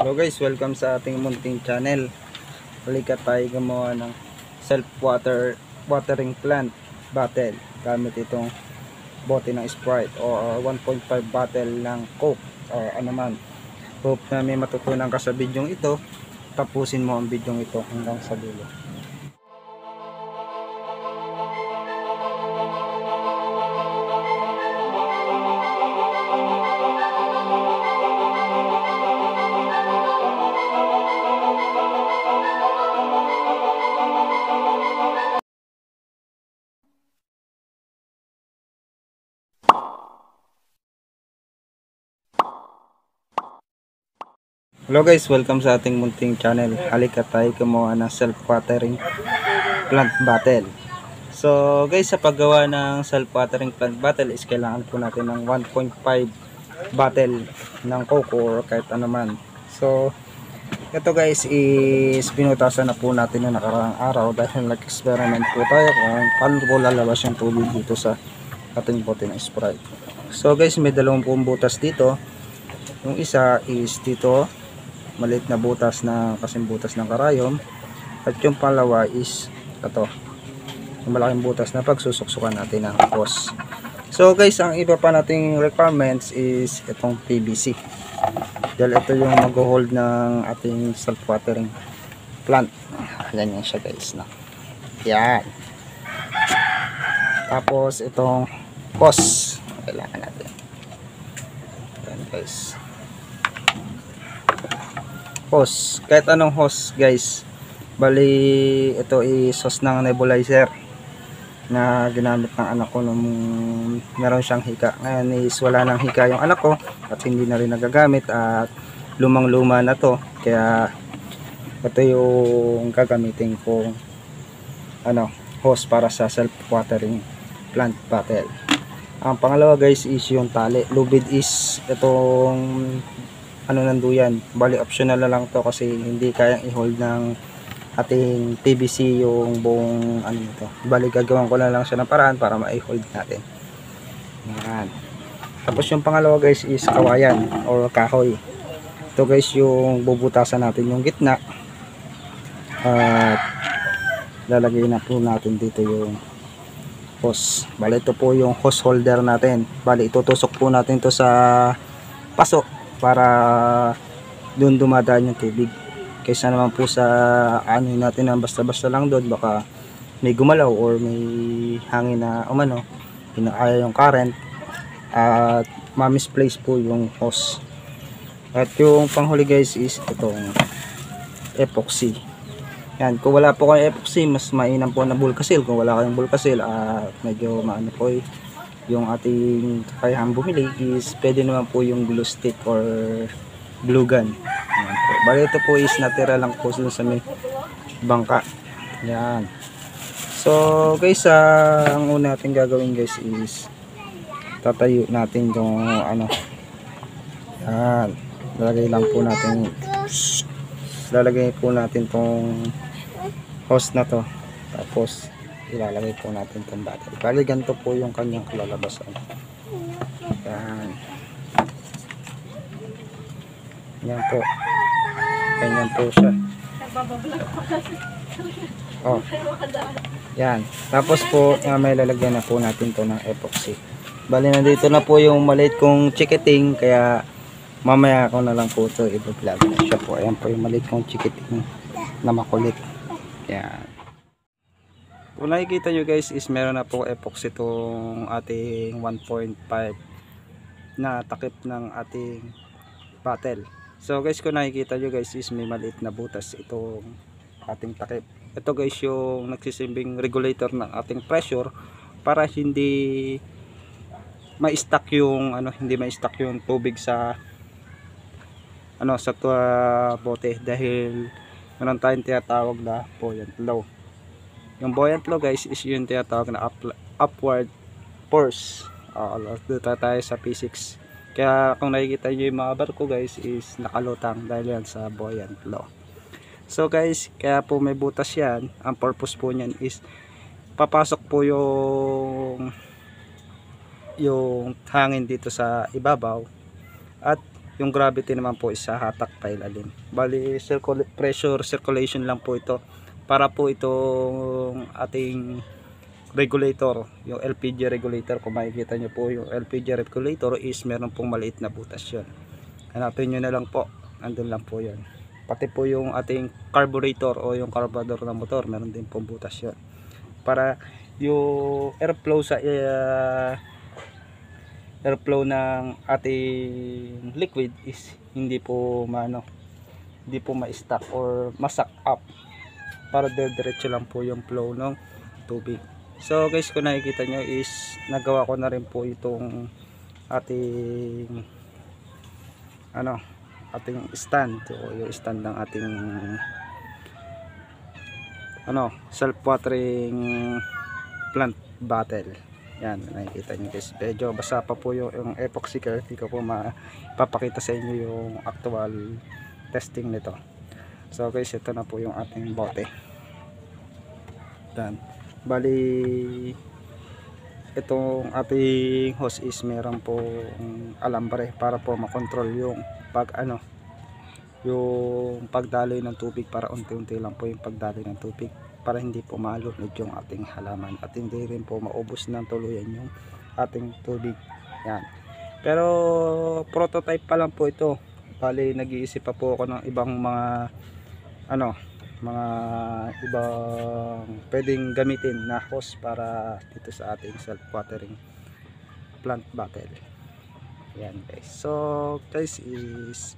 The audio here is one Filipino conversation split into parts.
Hello guys, welcome sa ating munting channel. Halika tayo gumawa ng watering plant bottle gamit itong bote ng Sprite o 1.5 bottle ng Coke o ano man. Hope na may matutunan ka sa video ito. Tapusin mo ang video ito hanggang sa dulo. Hello guys, welcome sa ating munting channel. Halika tayo gumawa ng self-watering plant bottle. So guys, sa paggawa ng self-watering plant bottle is kailangan po natin ng 1.5 bottle ng Coke or kahit ano man. So ito guys is pinutasan na po natin na nakaraang araw dahil nag-experiment po tayo kung paano po lalabas yung tubig dito sa ating bote ng Sprite. So guys, may dalawang pong butas dito. Yung isa is dito, maliit na butas na kasing butas ng karayom, at yung palawa is ito, yung malaking butas na pagsusuksukan natin ng hose. So guys, ang iba pa nating requirements is itong PVC dahil ito yung mag-hold ng ating self-watering plant. Ganyan siya guys, no? Yan. Tapos itong hose kailangan natin. Yan guys, hose, kahit anong hose guys. Bali ito is hose ng nebulizer na ginamit ng anak ko nung meron siyang hika. Ngayon is wala nang hika yung anak ko at hindi na rin nagagamit at lumang luma na to, kaya ito yung gagamitin kong hose para sa self watering plant bottle. Ang pangalawa guys is yung tali. Lubid is itong nanduyan. Bali optional na lang to kasi hindi kayang i-hold ng ating PVC yung buong nito. Bali gagawin ko na lang siya ng paraan para ma-hold natin. Yan. Tapos yung pangalawa guys is kawayan or kahoy. Ito guys yung bubutasan natin yung gitna at lalagay na po natin dito yung hose. Bali ito po yung hose holder natin. Bali itutusok po natin to sa paso para doon dumadaan yung tubig, kaysa naman po sa natin na basta-basta lang doon, baka may gumalaw or may hangin na inaaya yung current at ma-misplace po yung hose. At yung panghuli guys is itong epoxy. Yan, kung wala po kayong epoxy, mas mainam po na Bulkasil. Kung wala kayong Bulkasil medyo maano po yung ating kakayahan bumili is pwede naman po yung glue stick or glue gun. Ayan po. Bali ito po is natira lang po sa may bangka. Yan. So guys, ang una natin gagawin guys is tatayo natin yung yan. Lalagay po natin tong hose na to, tapos ilalagay po natin itong bottle. Bali ganito po yung kanyang kalalabasan. Yan. Yan po. Ganyan po siya. Oh. Yan. Tapos po may lalagyan na po natin to ng epoxy. Bali nandito na po yung maliit kong chikiting, kaya mamaya ako na lang po ito i-vlog na siya po. Ayan po yung maliit kong chikiting na makulit. Yan. Kung nakikita nyo guys is meron na po epoxy itong ating 1.5 na takip ng ating bottle. So guys, kung nakikita nyo guys is may maliit na butas itong ating takip. Ito guys yung nagsisimbing regulator ng ating pressure para hindi ma-stuck yung tubig sa bote, dahil meron tayong tinatawag na buoyant flow. Yung buoyant flow guys is yung tinatawag na upward force. Dito tayo sa physics. Kaya kung nakikita nyo yung mga barko guys is nakalutang dahil yan sa buoyant flow. So guys, kaya po may butas yan. Ang purpose po nyan is papasok po yung hangin dito sa ibabaw at Yung gravity naman po is sa hatak pailalim. Bali pressure circulation lang po ito para po itong ating regulator, yung LPG regulator. Kung makikita nyo po yung LPG regulator is meron pong maliit na butas yun. Hanapin nyo na lang po, andun lang po yun. Pati po yung ating carburetor o yung carburetor ng motor, meron din pong butas yun para yung airflow sa airflow ng ating liquid is hindi po hindi po ma-stack or ma-suck up, para diretso lang po yung flow ng tubig. So guys, kung nakikita nyo is nagawa ko na rin po itong ating ating stand, o yung stand ng ating self-watering plant bottle. Yan, nakikita nyo guys, medyo basa pa po yung epoxy, kaya hindi ko po mapapakita sa inyo yung actual testing nito. So guys, ito na po yung ating bote. Dan, bali itong ating hose is meron po alambre para po makontrol yung yung pagdaloy ng tubig, para unti-unti lang po yung pagdaloy ng tubig, para hindi po malunod yung ating halaman at hindi rin po maubos ng tuluyan yung ating tubig. Yan. Pero prototype pa lang po ito. Bali nag-iisip pa po ako ng ibang mga ibang pwedeng gamitin na hose para dito sa ating self-watering plant bottle. Yan guys. So guys is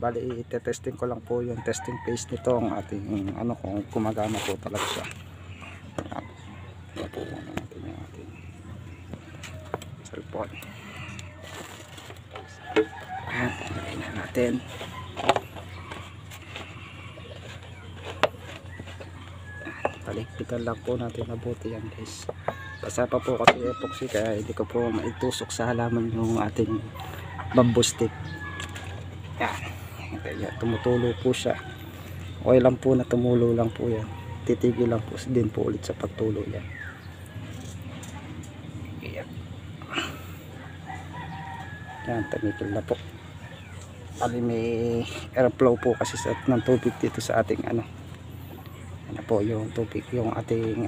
bali ite-testing ko lang po yung testing phase nito, ang ating kung gumagana po talaga siya. Yan po natin yung ating cellphone. Lagay na natin. Palikpitan lang po natin mabuti yan guys. Basa pa po kasi epoxy, kaya hindi ko po maitusok sa halaman yung ating bamboo stick. Yan. Kaya tumutulo po siya. Okay lang po na tumulo lang po yan. Titigil lang po din po ulit sa pagtulo yan. Yan, tumigil na po. Bali may airflow po kasi ng tubig dito sa ating po yung tubig, yung ating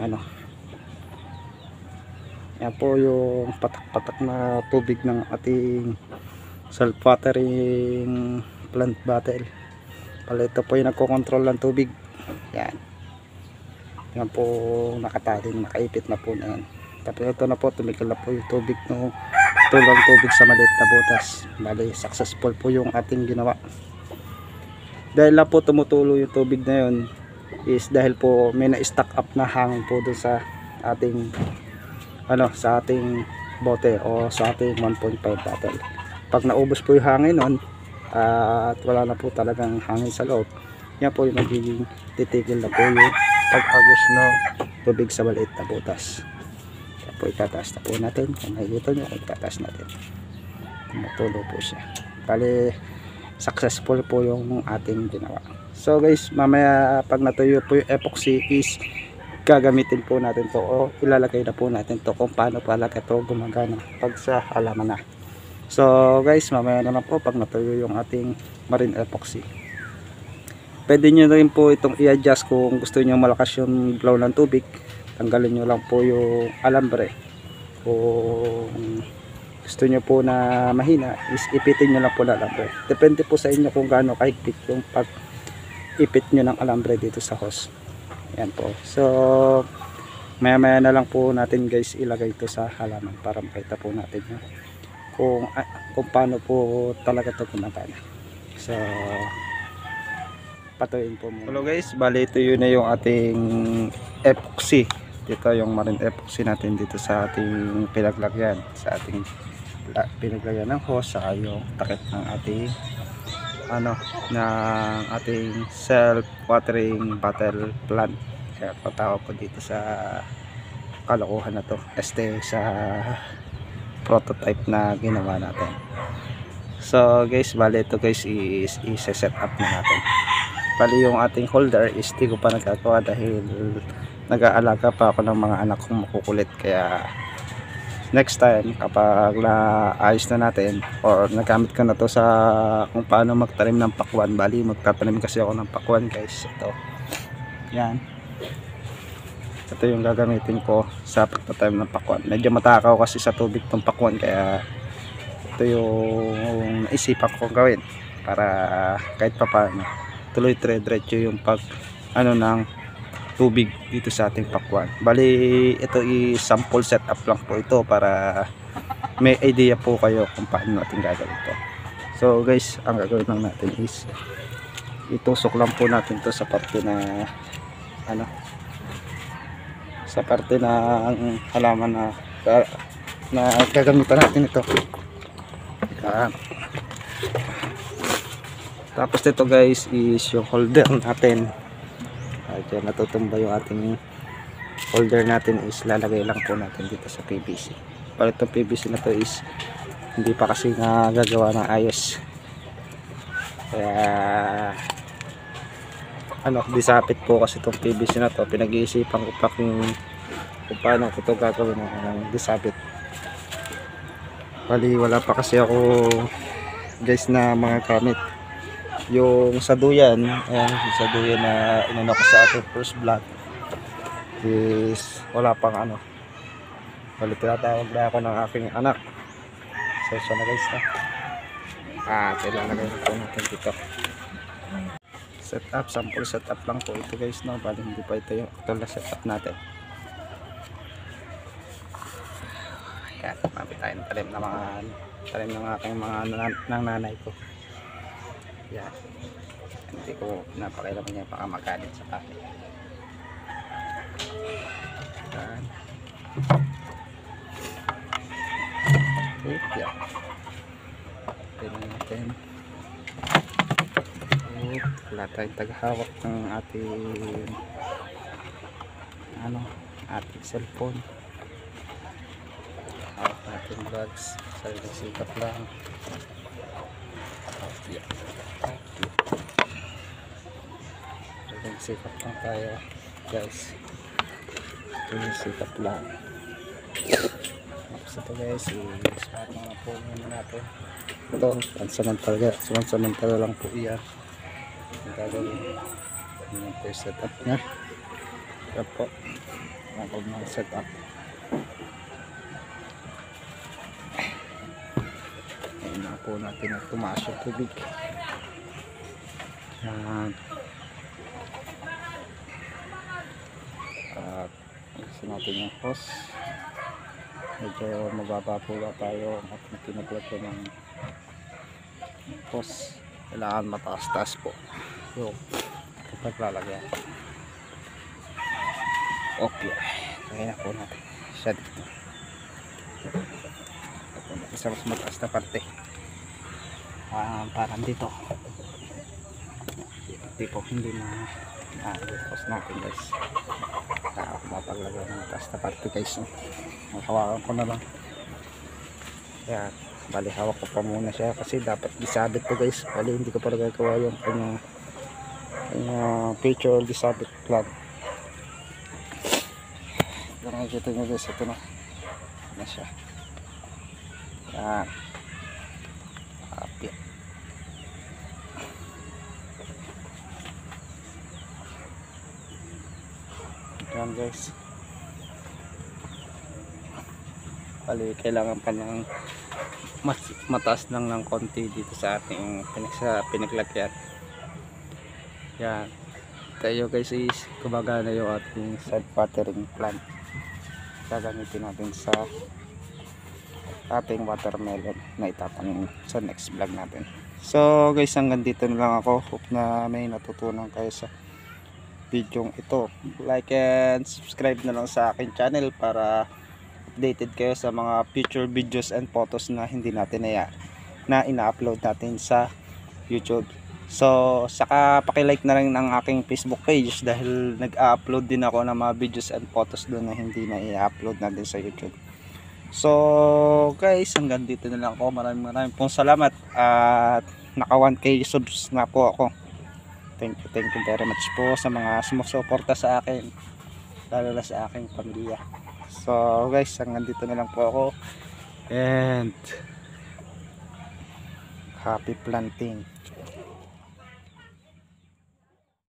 yan po yung patak-patak na tubig ng ating self-watering plant bottle. Pala ito po yung nagkocontrol ng tubig. Yan. Yan po nakatali, nakaipit na po na yan. Tapos ito na po, tumigil na po yung tubig no, tulang tubig sa maliit na butas. Bali successful po yung ating ginawa. Dahil na po tumutulo yung tubig na yun is dahil po may na-stack up na hangin po dun sa ating sa ating bote o sa ating 1.5 bottle. Pag naubos po yung hangin nun at wala na po talagang hangin sa loob, yan po yung magiging titigil na po yung pag-agos ng tubig sa maliit na butas. Yan po itataas na po natin. Kung nakikita nyo, itataas natin, tumutulo po siya. Bali successful po yung ating ginawa. So guys, mamaya pag natuyo po yung epoxy is gagamitin po natin to o ilalagay na po natin to kung paano pala ito gumagana pag sa halaman na. So guys, mamaya na lang po pag natuyo yung ating marine epoxy. Pwede nyo rin po itong i-adjust kung gusto nyo malakas yung flow ng tubig. Tanggalin nyo lang po yung alambre. Kung gusto nyo po na mahina is ipitin nyo lang po na alambre. Depende po sa inyo kung gaano kahigpit yung pag ipit nyo ng alambre dito sa hose. Yan po. So maya maya na lang po natin guys ilagay ito sa halaman para makita po natin kung paano po talaga ito gumagana. So patuloyin po muna. Hello guys, bali ito yun na yung ating epoxy. Dito yung marine epoxy natin dito sa ating pinaglagyan, sa ating pinaglagyan ng hose, saka yung takip ng ating ng ating self-watering bottle plant. Kaya patawag ko dito sa kalokohan na to, sa prototype na ginawa natin. So guys, bali ito guys is i-set up na natin. Bali yung ating holder is di ko pa nagagawa dahil nag-aalaga pa ako ng mga anak kong makukulit, kaya next time kapag naayos na natin or nagamit ko na to sa kung paano magtanim ng pakwan. Bali magtatanim kasi ako ng pakwan guys. Ito yan, ito yung gagamitin ko sa pagtatanim ng pakwan. Medyo matakaw kasi sa tubig tong pakwan, kaya ito yung naisipan ko gawin para kahit pa paano tuloy dire-diretso yung pag ng tubig dito sa ating pakwan. Bali ito i-sample setup lang po ito para may idea po kayo kung paano natin gagawin ito. So guys, ang gagawin lang natin is itusok lang po natin to sa parte na sa parte ng halaman na gagamitan natin ito. Yan. Tapos ito guys is yung holder natin. Diyan natutumba yung ating holder natin, is lalagay lang po natin dito sa PVC. Pero itong PVC na to is hindi pa kasi nagagawa ng ayos, kaya disapit po kasi itong PVC na to. Pinag-iisipan ko pa kung paano ko ito gagawin ng disapit. Bali wala pa kasi ako guys na mga gamit. Yung sa duyan, ayan, yung sa duyan na inano ko sa ating first vlog is wala pang bali tinatawag na ako ng aking anak. So na guys na ilalagay na po natin dito. Setup, sample setup lang po ito guys, no? Bali hindi pa ito yung actual na setup natin. Ayan, mabit tayo ng talim ng aking mga nanay ko. Yan. Hindi ko napakailaman niya baka magalit sa akin. Yan. Yan. Tignan natin. Wala tayong taghawak ng ating ating cellphone. Hawak natin vlogs. Sariling sikap lang. Yan. Sikap lang tayo guys, sikap lang. Tapos ito guys, i-spot na po muna natin ito. Pansamantala lang po iyan ang gagawin. Yun po yung setup nya. Ito po nakog mga setup. Ayun na po natin na tumaas yung tubig. Yan. Gusto natin yung hose. Medyo mababa po ba tayo at pinaglagyan ng hose. Kailangan mataas-taas po yung paglalagyan. Okay, kaya na po natin siya dito. Isa mas mataas na parte, parang dito hindi na hose natin guys. Mapaglagay ng taas na parte guys, no? Hawakan ko na lang. Kaya bali hawak ko pa muna siya kasi dapat disabit to guys. Bali hindi ko pa nagagawa yung kanya picture disabit plan. Kung nakikita nyo guys, ito na siya. Yan. Happy. Yan guys, bali kailangan pa ng mataas lang ng konti dito sa ating pinaglagyan. Yan tayo guys, is gumagana yung ating side watering plant. Gagamitin natin sa ating watermelon na itatanim sa next vlog natin. So guys, hanggang dito na lang ako. Hope na may natutunan kayo sa video ito. Like and subscribe na lang sa akin channel para updated kayo sa mga future videos and photos na hindi natin na ina-upload natin sa YouTube. So saka paki-like na rin ng aking Facebook page dahil nag-upload din ako ng mga videos and photos doon na hindi na i-upload natin sa YouTube. So guys, hanggang dito na lang ako. Maraming pong salamat at naka 1K subs na po ako. Thank you very much po sa mga sumusuporta sa akin, lalo na sa aking pamilya. So guys, hanggang dito na lang po ako, and happy planting.